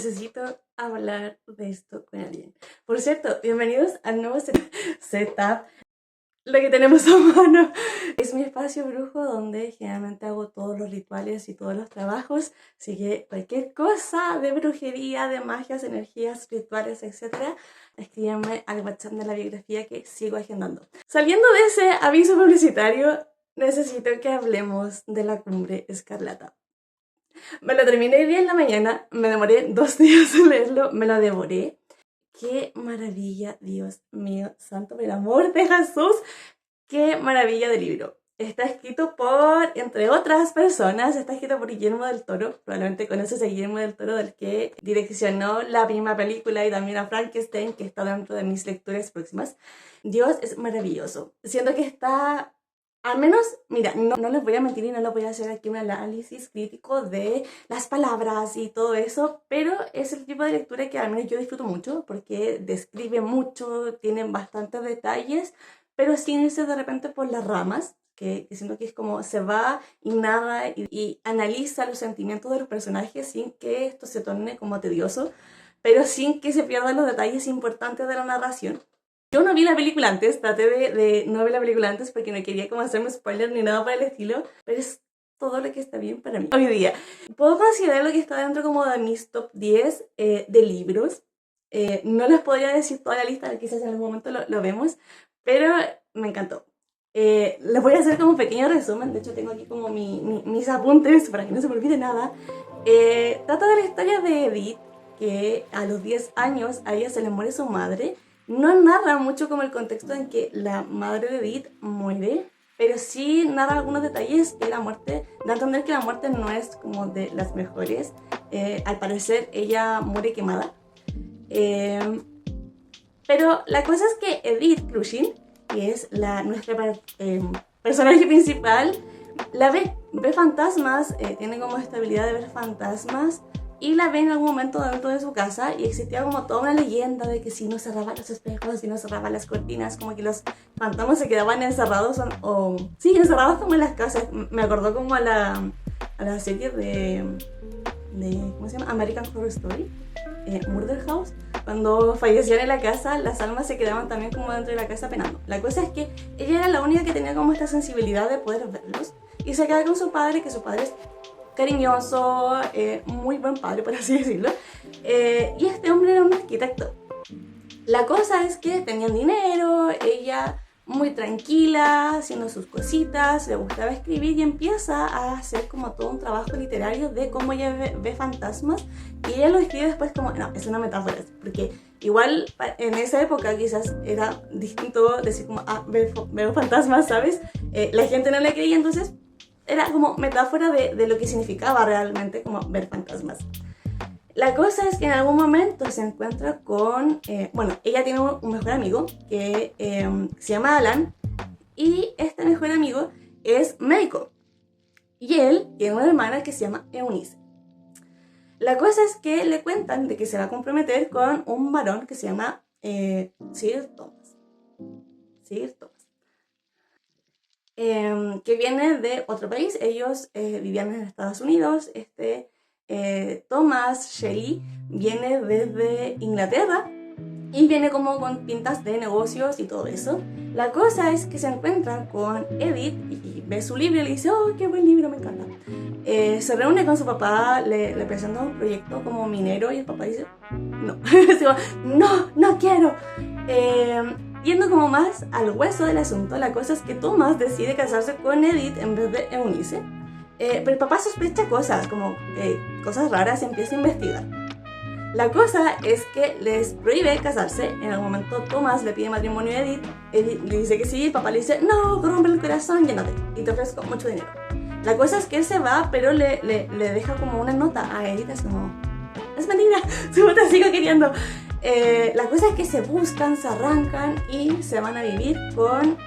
necesito hablar de esto con alguien. Por cierto, bienvenidos al nuevo setup. Lo que tenemos a mano es mi espacio brujo donde generalmente hago todos los rituales y todos los trabajos. Así que cualquier cosa de brujería, de magias, energías, rituales, etc., escríbanme al WhatsApp de la biografía que sigo agendando. Saliendo de ese aviso publicitario, necesito que hablemos de la Cumbre Escarlata. Me lo terminé hoy día en la mañana, me demoré 2 días en leerlo, me lo devoré. ¡Qué maravilla, Dios mío, santo por el amor de Jesús! ¡Qué maravilla de libro! Está escrito por, entre otras personas, está escrito por Guillermo del Toro. Probablemente conoces a Guillermo del Toro, del que direccionó la misma película y también a Frankenstein, que está dentro de mis lecturas próximas. Dios es maravilloso. Siento que está... Al menos, mira, no les voy a mentir y no les voy a hacer aquí un análisis crítico de las palabras y todo eso, pero es el tipo de lectura que al menos yo disfruto mucho porque describe mucho, tiene bastantes detalles, pero sin irse de repente por las ramas, que siento que es como se va y nada y analiza los sentimientos de los personajes sin que esto se torne como tedioso, pero sin que se pierdan los detalles importantes de la narración. Yo no vi la película antes, traté de no ver la película antes porque no quería como hacerme spoiler ni nada por el estilo, pero es todo lo que está bien para mí hoy día. Puedo considerar lo que está dentro como de mis top 10 de libros. No les podría decir toda la lista, quizás en algún momento lo vemos, pero me encantó. Les voy a hacer como un pequeño resumen, de hecho tengo aquí como mis apuntes para que no se me olvide nada. Trata de la historia de Edith, que a los 10 años a ella se le muere su madre. No narra mucho como el contexto en que la madre de Edith muere, pero sí narra algunos detalles que la muerte, da a entender que la muerte no es como de las mejores. Al parecer ella muere quemada. Pero la cosa es que Edith Crushing, que es nuestra personaje principal, la ve fantasmas, tiene como esta habilidad de ver fantasmas. Y la ve en algún momento dentro de su casa y existía como toda una leyenda de que si no cerraban los espejos, si no cerraban las cortinas, como que los fantasmas se quedaban encerrados sí, encerrados como en las casas. Me acordó como a la serie de ¿cómo se llama? American Horror Story, Murder House. Cuando fallecían en la casa, las almas se quedaban también como dentro de la casa penando. La cosa es que ella era la única que tenía como esta sensibilidad de poder verlos y se queda con su padre, que su padre es cariñoso, muy buen padre, por así decirlo, y este hombre era un arquitecto. La cosa es que tenían dinero, ella muy tranquila, haciendo sus cositas, le gustaba escribir y empieza a hacer como todo un trabajo literario de cómo ella ve fantasmas, y ella lo escribe después como, no, es una metáfora, porque igual en esa época quizás era distinto decir como, veo fantasmas, ¿sabes? La gente no le creía, entonces era como metáfora de lo que significaba realmente como ver fantasmas. La cosa es que en algún momento se encuentra con... ella tiene un mejor amigo que se llama Alan, y este mejor amigo es médico. Y él tiene una hermana que se llama Eunice. La cosa es que le cuentan de que se va a comprometer con un varón que se llama Sir Thomas. Que viene de otro país. Ellos vivían en Estados Unidos. Thomas Shelley viene desde Inglaterra y viene como con pintas de negocios y todo eso. La cosa es que se encuentra con Edith y ve su libro y le dice, oh, qué buen libro, me encanta. Se reúne con su papá, le presenta un proyecto como minero y el papá dice, no, no quiero. Yendo como más al hueso del asunto, la cosa es que Thomas decide casarse con Edith en vez de Eunice, pero el papá sospecha cosas, como cosas raras, y empieza a investigar. La cosa es que les prohíbe casarse. En algún momento Thomas le pide matrimonio a Edith, Edith le dice que sí, el papá le dice, no, rompe el corazón, llénate, y te ofrezco mucho dinero. La cosa es que él se va, pero le deja como una nota a Edith, es como, es mentira, te sigo queriendo. La cosa es que se buscan, se arrancan y se van a vivir con...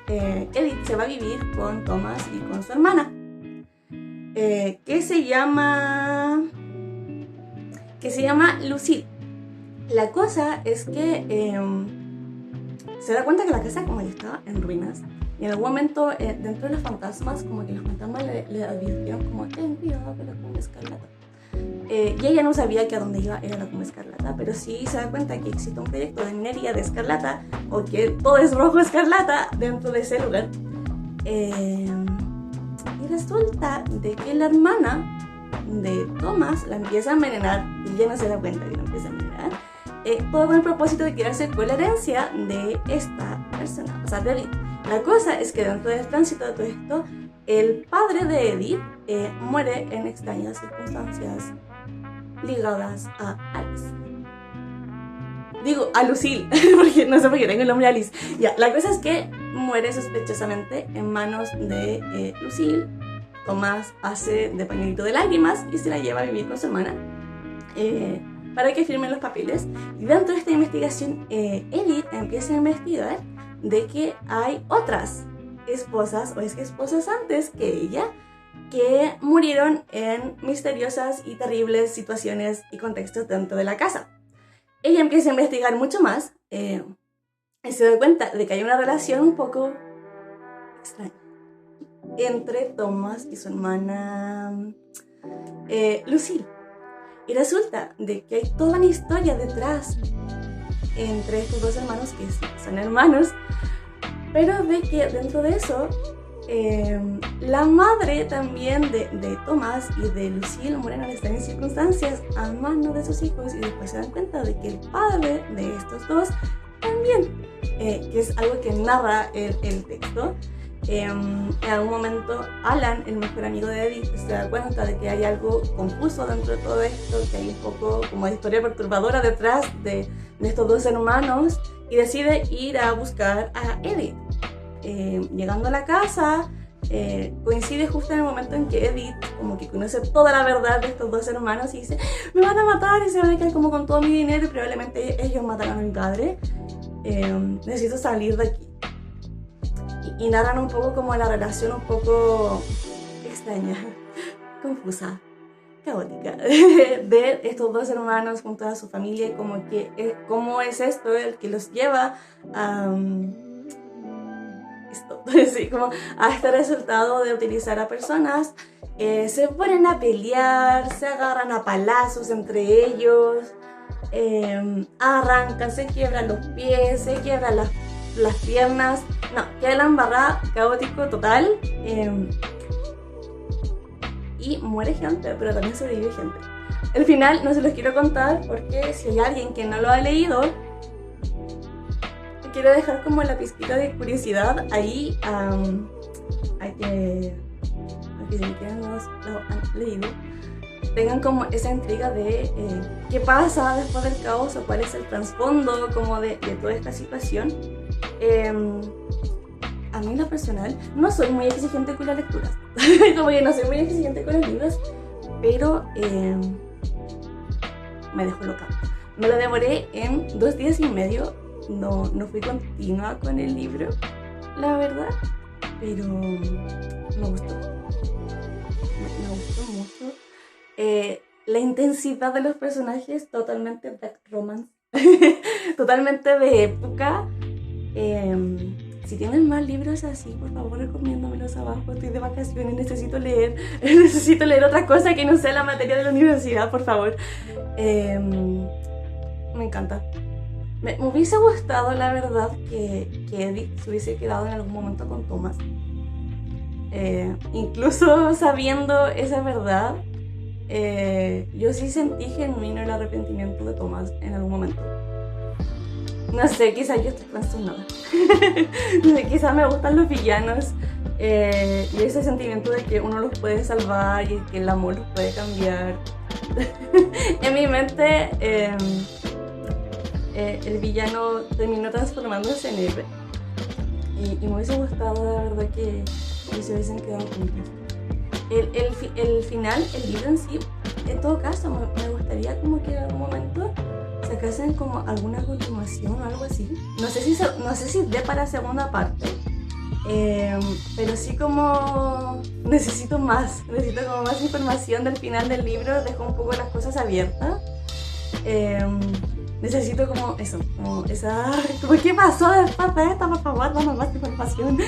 Edith se va a vivir con Thomas y con su hermana, que se llama Lucille. La cosa es que se da cuenta que la casa como que estaba en ruinas, y en algún momento dentro de los fantasmas, como que los fantasmas le advirtieron como, ten cuidado con la Cumbre Escarlata. y ella no sabía que a dónde iba era la tumba escarlata, pero sí se da cuenta que existe un proyecto de minería de escarlata, o que todo es rojo escarlata dentro de ese lugar. Y resulta de que la hermana de Thomas la empieza a envenenar, y ella no se da cuenta que la empieza a envenenar, todo con el propósito de quedarse con la herencia de esta persona, o sea, de Edith. La cosa es que dentro del tránsito de todo esto, el padre de Edith muere en extrañas circunstancias ligadas a Alice. Digo, a Lucille, porque no sé por qué tengo el nombre Alice. Ya, la cosa es que muere sospechosamente en manos de Lucille. Tomás hace de pañuelito de lágrimas y se la lleva a vivir con su hermana para que firmen los papeles. Y dentro de esta investigación, Edith empieza a investigar de que hay otras esposas o ex esposas antes que ella que murieron en misteriosas y terribles situaciones y contextos dentro de la casa. Ella empieza a investigar mucho más y se da cuenta de que hay una relación un poco extraña entre Thomas y su hermana Lucille. Y resulta de que hay toda una historia detrás entre estos dos hermanos, que son hermanos, pero de que dentro de eso la madre también de Thomas y de Lucille mueren en extrañas circunstancias a manos de sus hijos, y después se dan cuenta de que el padre de estos dos también, que es algo que narra el texto. En algún momento Alan, el mejor amigo de Edith, se da cuenta de que hay algo confuso dentro de todo esto, que hay un poco como de historia perturbadora detrás de estos dos hermanos, y decide ir a buscar a Edith. Llegando a la casa, coincide justo en el momento en que Edith como que conoce toda la verdad de estos dos hermanos y dice: me van a matar y se van a quedar como con todo mi dinero y probablemente ellos mataron a mi padre. Necesito salir de aquí. Y narran un poco como la relación un poco extraña, confusa, caótica de estos dos hermanos junto a su familia, y como que cómo es esto el que los lleva a sí, como a este resultado de utilizar a personas. Se ponen a pelear, se agarran a palazos entre ellos, arrancan, se quiebran los pies, se quiebran las piernas. No, queda la embarrada, caótico total. Y muere gente, pero también sobrevive gente. El final no se los quiero contar porque si hay alguien que no lo ha leído, quiero dejar como la pizquita de curiosidad ahí. Hay que si no lo han leído, tengan como esa intriga de qué pasa después del caos, o cuál es el trasfondo como de toda esta situación. A mí en lo personal no soy muy exigente con las lecturas como que no soy muy exigente con los libros, pero me dejó loca. Me lo devoré en 2 días y medio. No fui continua con el libro, la verdad, pero me gustó mucho. La intensidad de los personajes, totalmente black romance, totalmente de época. Si tienen más libros así, por favor recomiéndamelos abajo. Estoy de vacaciones, necesito leer otra cosa que no sea la materia de la universidad, por favor. Me encanta. Me hubiese gustado, la verdad, que Edith se hubiese quedado en algún momento con Thomas. Incluso sabiendo esa verdad, yo sí sentí genuino el arrepentimiento de Thomas en algún momento. No sé, quizás yo estoy trastornada. Quizás me gustan los villanos, y ese sentimiento de que uno los puede salvar y que el amor los puede cambiar. En mi mente, el villano terminó transformándose en héroe, y me hubiese gustado, la verdad, que se hubiesen quedado juntos. El final, el libro en sí, en todo caso, me gustaría como que en algún momento sacasen como alguna continuación o algo así. No sé si dé para segunda parte, pero sí como necesito como más información del final del libro. Dejo un poco las cosas abiertas. Necesito como eso, como esa... Como, ¿qué pasó después de esto? Por favor, dame más información.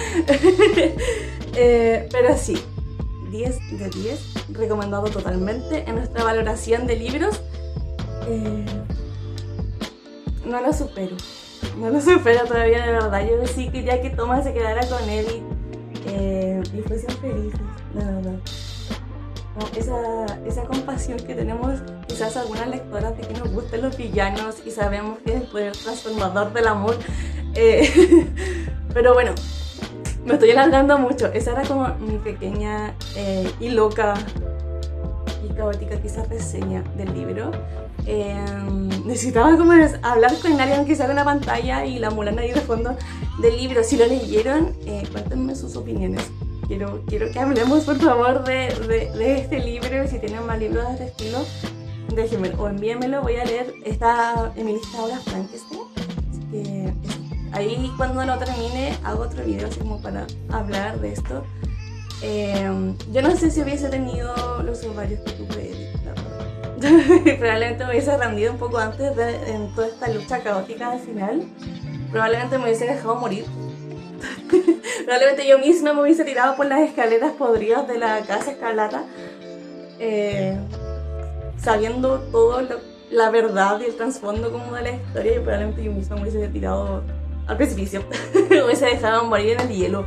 Pero sí, 10 de 10, recomendado totalmente. En nuestra valoración de libros, no lo supero. No lo supero todavía, de verdad. Yo sí quería que Thomas se quedara con Edith y fuesen felices, de verdad. Esa compasión que tenemos quizás algunas lectoras de que nos gustan los villanos y sabemos que es el poder transformador del amor. Pero bueno, me estoy alargando mucho. Esa era como mi pequeña y loca y caótica quizás reseña del libro. Necesitaba como hablar con alguien que salga en la pantalla y la Mulan ahí de fondo del libro. Si lo leyeron, cuéntenme sus opiniones. Quiero que hablemos por favor de este libro. Si tienen más libros de este estilo, déjenme o envíenmelo. Voy a leer, está en mi lista ahora Frankenstein, así que ahí cuando lo termine hago otro video así como para hablar de esto. Yo no sé si hubiese tenido los ovarios que tuve, probablemente me hubiese rendido un poco antes en toda esta lucha caótica al final. Probablemente me hubiese dejado morir. Probablemente yo misma me hubiese tirado por las escaleras podridas de la Casa Escarlata, sabiendo todo la verdad y el trasfondo como de la historia, y probablemente yo misma me hubiese tirado al precipicio. Me hubiese dejado morir en el hielo.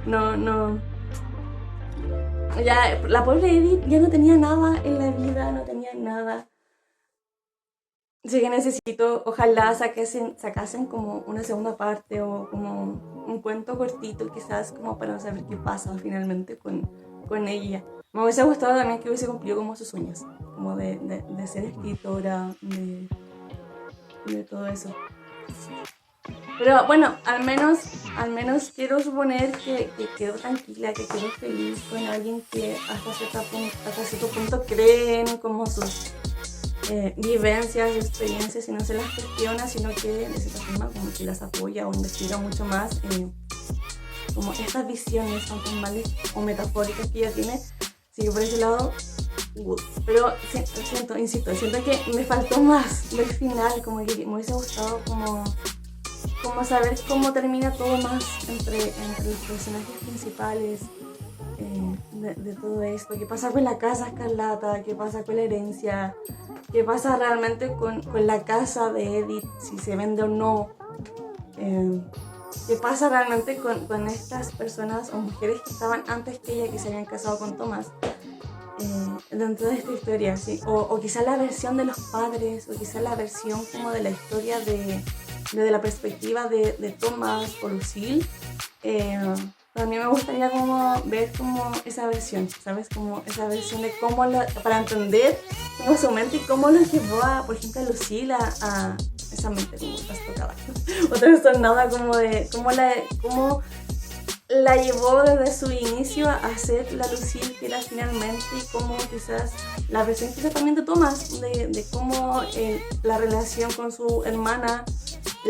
No. Ya, la pobre Edith ya no tenía nada en la vida, no tenía nada. Así que necesito, ojalá sacasen como una segunda parte o como un cuento cortito quizás como para saber qué pasa finalmente con ella. Me hubiese gustado también que hubiese cumplido como sus sueños, como de ser escritora, de todo eso. Pero bueno, al menos quiero suponer que quedo tranquila, que quedo feliz con alguien que hasta cierto punto creen como sus vivencias, experiencias, y no se las cuestiona, sino que de cierta forma como que las apoya o investiga mucho más como estas visiones fantasmales o metafóricas que ella tiene. Así que por ese lado, good. Pero insisto, siento que me faltó más del final, como que me hubiese gustado como saber cómo termina todo más entre los personajes principales, de todo esto. ¿Qué pasa con la Casa Escarlata? ¿Qué pasa con la herencia? ¿Qué pasa realmente con la casa de Edith? Si se vende o no. ¿Qué pasa realmente con estas personas o mujeres que estaban antes que ella, que se habían casado con Thomas? Dentro de esta historia, ¿sí? O quizá la versión de los padres, o quizá la versión como de la historia desde la perspectiva de Thomas o Lucille. A mí me gustaría como ver como esa versión, ¿sabes? Como esa versión de cómo, para entender cómo su mente y cómo lo llevó a, por ejemplo, a Lucille a esa mente como trastocada o trastornada, como de cómo la llevó desde su inicio a ser la Lucille que era finalmente, y cómo quizás la versión quizás también de Thomas, de cómo la relación con su hermana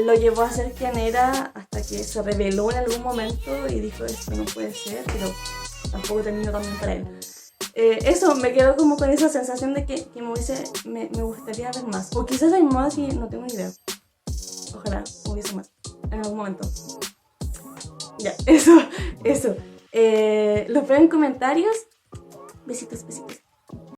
lo llevó a ser quien era, hasta que se reveló en algún momento y dijo: esto no puede ser, pero tampoco terminó también para él. Eso, me quedo como con esa sensación de que me gustaría ver más, o quizás hay más y no tengo ni idea. Ojalá hubiese más en algún momento. Ya, eso. Los veo en comentarios. Besitos.